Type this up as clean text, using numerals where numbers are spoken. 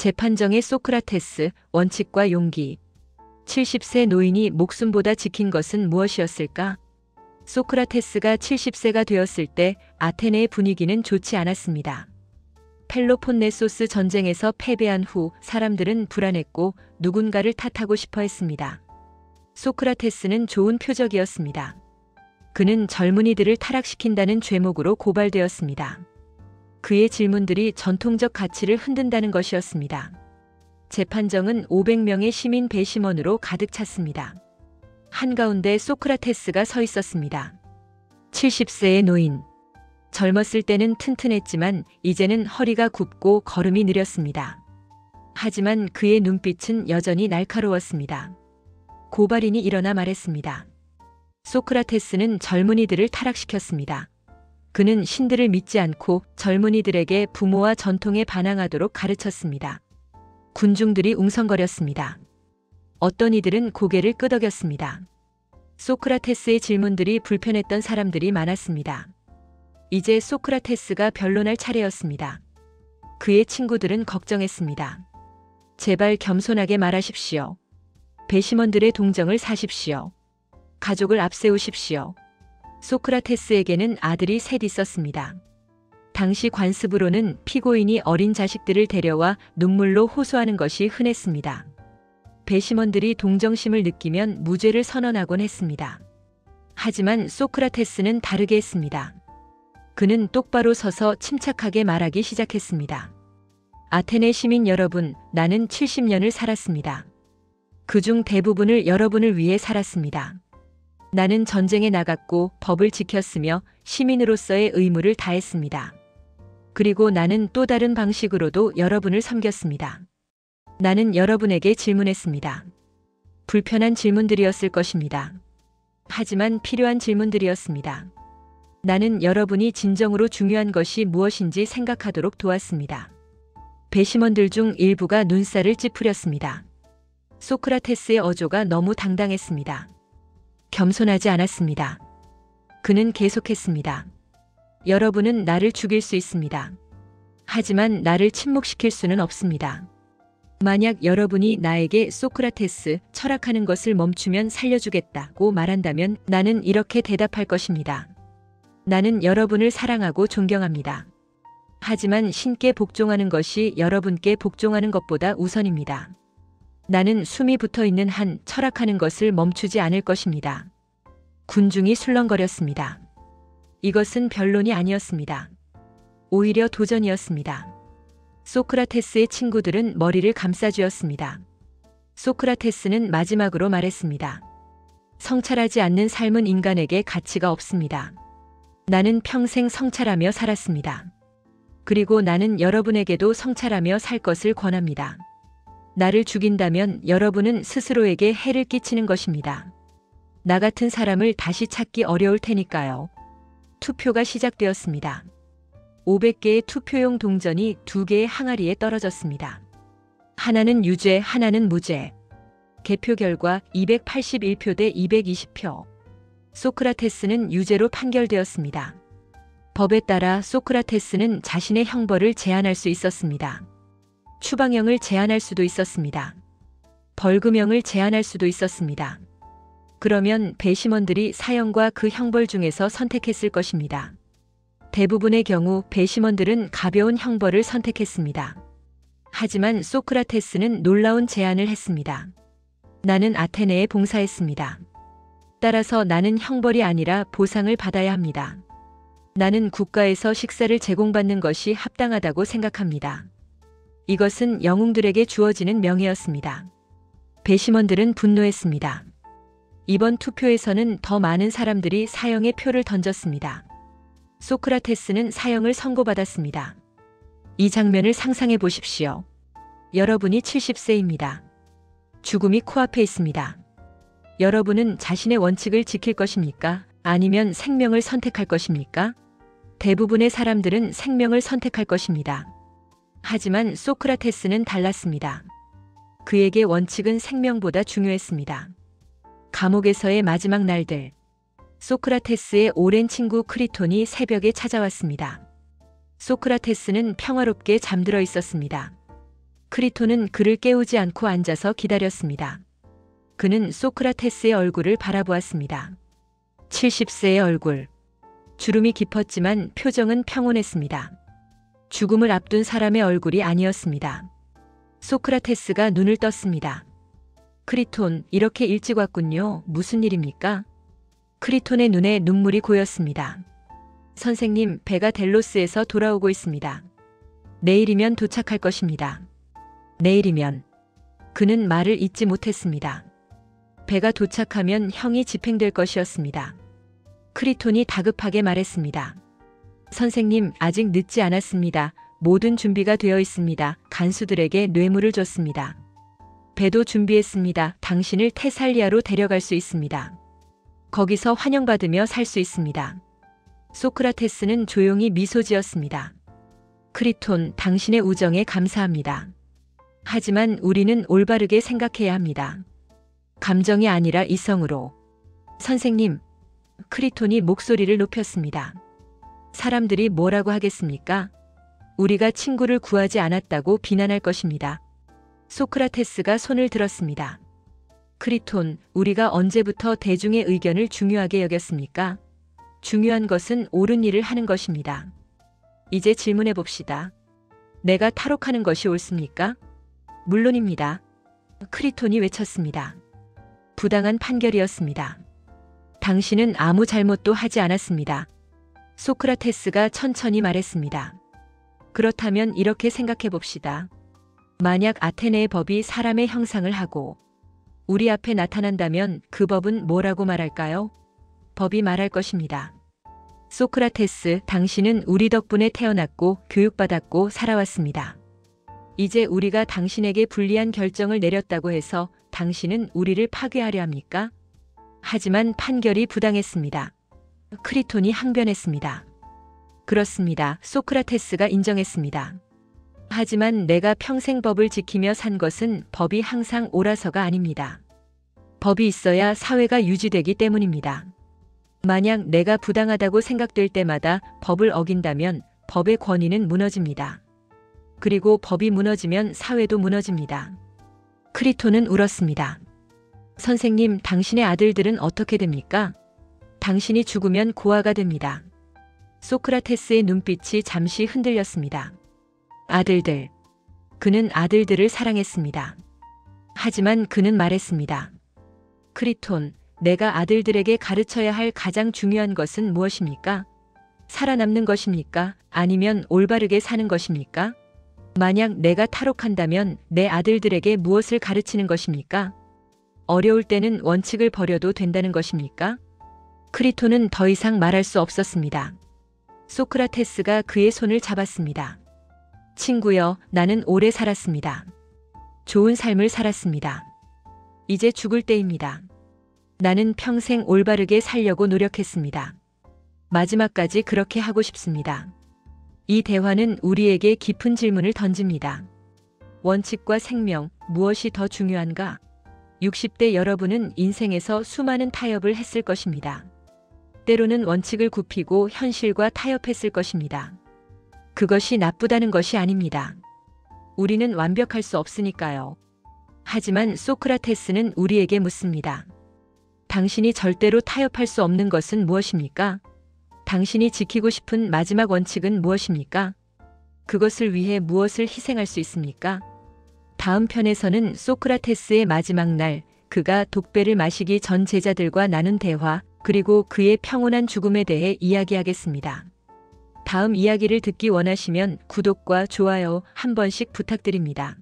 재판정의 소크라테스, 원칙과 용기. 70세 노인이 목숨보다 지킨 것은 무엇이었을까? 소크라테스가 70세가 되었을 때 아테네의 분위기는 좋지 않았습니다. 펠로폰네소스 전쟁에서 패배한 후 사람들은 불안했고 누군가를 탓하고 싶어 했습니다. 소크라테스는 좋은 표적이었습니다. 그는 젊은이들을 타락시킨다는 죄목으로 고발되었습니다. 그의 질문들이 전통적 가치를 흔든다는 것이었습니다. 재판정은 500명의 시민 배심원으로 가득 찼습니다. 한가운데 소크라테스가 서 있었습니다. 70세의 노인. 젊었을 때는 튼튼했지만 이제는 허리가 굽고 걸음이 느렸습니다. 하지만 그의 눈빛은 여전히 날카로웠습니다. 고발인이 일어나 말했습니다. 소크라테스는 젊은이들을 타락시켰습니다. 그는 신들을 믿지 않고 젊은이들에게 부모와 전통에 반항하도록 가르쳤습니다. 군중들이 웅성거렸습니다. 어떤 이들은 고개를 끄덕였습니다. 소크라테스의 질문들이 불편했던 사람들이 많았습니다. 이제 소크라테스가 변론할 차례였습니다. 그의 친구들은 걱정했습니다. 제발 겸손하게 말하십시오. 배심원들의 동정을 사십시오. 가족을 앞세우십시오. 소크라테스에게는 아들이 셋 있었습니다. 당시 관습으로는 피고인이 어린 자식들을 데려와 눈물로 호소하는 것이 흔했습니다. 배심원들이 동정심을 느끼면 무죄를 선언하곤 했습니다. 하지만 소크라테스는 다르게 했습니다. 그는 똑바로 서서 침착하게 말하기 시작했습니다. 아테네 시민 여러분, 나는 70년을 살았습니다. 그중 대부분을 여러분을 위해 살았습니다. 나는 전쟁에 나갔고 법을 지켰으며 시민으로서의 의무를 다했습니다. 그리고 나는 또 다른 방식으로도 여러분을 섬겼습니다. 나는 여러분에게 질문했습니다. 불편한 질문들이었을 것입니다. 하지만 필요한 질문들이었습니다. 나는 여러분이 진정으로 중요한 것이 무엇인지 생각하도록 도왔습니다. 배심원들 중 일부가 눈살을 찌푸렸습니다. 소크라테스의 어조가 너무 당당했습니다. 겸손하지 않았습니다. 그는 계속했습니다. 여러분은 나를 죽일 수 있습니다. 하지만 나를 침묵시킬 수는 없습니다. 만약 여러분이 나에게 소크라테스, 철학하는 것을 멈추면 살려주겠다고 말한다면 나는 이렇게 대답할 것입니다. 나는 여러분을 사랑하고 존경합니다. 하지만 신께 복종하는 것이 여러분께 복종하는 것보다 우선입니다. 나는 숨이 붙어 있는 한 철학하는 것을 멈추지 않을 것입니다. 군중이 술렁거렸습니다. 이것은 변론이 아니었습니다. 오히려 도전이었습니다. 소크라테스의 친구들은 머리를 감싸쥐었습니다. 소크라테스는 마지막으로 말했습니다. 성찰하지 않는 삶은 인간에게 가치가 없습니다. 나는 평생 성찰하며 살았습니다. 그리고 나는 여러분에게도 성찰하며 살 것을 권합니다. 나를 죽인다면 여러분은 스스로에게 해를 끼치는 것입니다. 나 같은 사람을 다시 찾기 어려울 테니까요. 투표가 시작되었습니다. 500개의 투표용 동전이 2개의 항아리에 떨어졌습니다. 하나는 유죄, 하나는 무죄. 개표 결과 281표 대 220표. 소크라테스는 유죄로 판결되었습니다. 법에 따라 소크라테스는 자신의 형벌을 제한할 수 있었습니다. 추방형을 제한할 수도 있었습니다. 벌금형을 제한할 수도 있었습니다. 그러면 배심원들이 사형과 그 형벌 중에서 선택했을 것입니다. 대부분의 경우 배심원들은 가벼운 형벌을 선택했습니다. 하지만 소크라테스는 놀라운 제안을 했습니다. 나는 아테네에 봉사했습니다. 따라서 나는 형벌이 아니라 보상을 받아야 합니다. 나는 국가에서 식사를 제공받는 것이 합당하다고 생각합니다. 이것은 영웅들에게 주어지는 명예였습니다. 배심원들은 분노했습니다. 이번 투표에서는 더 많은 사람들이 사형의 표를 던졌습니다. 소크라테스는 사형을 선고받았습니다. 이 장면을 상상해 보십시오. 여러분이 70세입니다. 죽음이 코앞에 있습니다. 여러분은 자신의 원칙을 지킬 것입니까? 아니면 생명을 선택할 것입니까? 대부분의 사람들은 생명을 선택할 것입니다. 하지만 소크라테스는 달랐습니다. 그에게 원칙은 생명보다 중요했습니다. 감옥에서의 마지막 날들. 소크라테스의 오랜 친구 크리톤이 새벽에 찾아왔습니다. 소크라테스는 평화롭게 잠들어 있었습니다. 크리톤은 그를 깨우지 않고 앉아서 기다렸습니다. 그는 소크라테스의 얼굴을 바라보았습니다. 70세의 얼굴. 주름이 깊었지만 표정은 평온했습니다. 죽음을 앞둔 사람의 얼굴이 아니었습니다. 소크라테스가 눈을 떴습니다. 크리톤, 이렇게 일찍 왔군요. 무슨 일입니까? 크리톤의 눈에 눈물이 고였습니다. 선생님, 배가 델로스에서 돌아오고 있습니다. 내일이면 도착할 것입니다. 내일이면. 그는 말을 잇지 못했습니다. 배가 도착하면 형이 집행될 것이었습니다. 크리톤이 다급하게 말했습니다. 선생님, 아직 늦지 않았습니다. 모든 준비가 되어 있습니다. 간수들에게 뇌물을 줬습니다. 배도 준비했습니다. 당신을 테살리아로 데려갈 수 있습니다. 거기서 환영받으며 살 수 있습니다. 소크라테스는 조용히 미소 지었습니다. 크리톤, 당신의 우정에 감사합니다. 하지만 우리는 올바르게 생각해야 합니다. 감정이 아니라 이성으로. 선생님, 크리톤이 목소리를 높였습니다. 사람들이 뭐라고 하겠습니까? 우리가 친구를 구하지 않았다고 비난할 것입니다. 소크라테스가 손을 들었습니다. 크리톤, 우리가 언제부터 대중의 의견을 중요하게 여겼습니까? 중요한 것은 옳은 일을 하는 것입니다. 이제 질문해 봅시다. 내가 탈옥하는 것이 옳습니까? 물론입니다. 크리톤이 외쳤습니다. 부당한 판결이었습니다. 당신은 아무 잘못도 하지 않았습니다. 소크라테스가 천천히 말했습니다. 그렇다면 이렇게 생각해 봅시다. 만약 아테네의 법이 사람의 형상을 하고 우리 앞에 나타난다면 그 법은 뭐라고 말할까요? 법이 말할 것입니다. 소크라테스, 당신은 우리 덕분에 태어났고 교육받았고 살아왔습니다. 이제 우리가 당신에게 불리한 결정을 내렸다고 해서 당신은 우리를 파괴하려 합니까? 하지만 판결이 부당했습니다. 크리톤이 항변했습니다. 그렇습니다. 소크라테스가 인정했습니다. 하지만 내가 평생 법을 지키며 산 것은 법이 항상 옳아서가 아닙니다. 법이 있어야 사회가 유지되기 때문입니다. 만약 내가 부당하다고 생각될 때마다 법을 어긴다면 법의 권위는 무너집니다. 그리고 법이 무너지면 사회도 무너집니다. 크리톤은 울었습니다. 선생님, 당신의 아들들은 어떻게 됩니까? 당신이 죽으면 고아가 됩니다. 소크라테스의 눈빛이 잠시 흔들렸습니다. 아들들. 그는 아들들을 사랑했습니다. 하지만 그는 말했습니다. 크리톤, 내가 아들들에게 가르쳐야 할 가장 중요한 것은 무엇입니까? 살아남는 것입니까? 아니면 올바르게 사는 것입니까? 만약 내가 탈옥한다면 내 아들들에게 무엇을 가르치는 것입니까? 어려울 때는 원칙을 버려도 된다는 것입니까? 크리톤은 더 이상 말할 수 없었습니다. 소크라테스가 그의 손을 잡았습니다. 친구여, 나는 오래 살았습니다. 좋은 삶을 살았습니다. 이제 죽을 때입니다. 나는 평생 올바르게 살려고 노력했습니다. 마지막까지 그렇게 하고 싶습니다. 이 대화는 우리에게 깊은 질문을 던집니다. 원칙과 생명, 무엇이 더 중요한가? 60대 여러분은 인생에서 수많은 타협을 했을 것입니다. 때로는 원칙을 굽히고 현실과 타협했을 것입니다. 그것이 나쁘다는 것이 아닙니다. 우리는 완벽할 수 없으니까요. 하지만 소크라테스는 우리에게 묻습니다. 당신이 절대로 타협할 수 없는 것은 무엇입니까? 당신이 지키고 싶은 마지막 원칙은 무엇입니까? 그것을 위해 무엇을 희생할 수 있습니까? 다음 편에서는 소크라테스의 마지막 날, 그가 독배를 마시기 전 제자들과 나눈 대화, 그리고 그의 평온한 죽음에 대해 이야기하겠습니다. 다음 이야기를 듣기 원하시면 구독과 좋아요 한 번씩 부탁드립니다.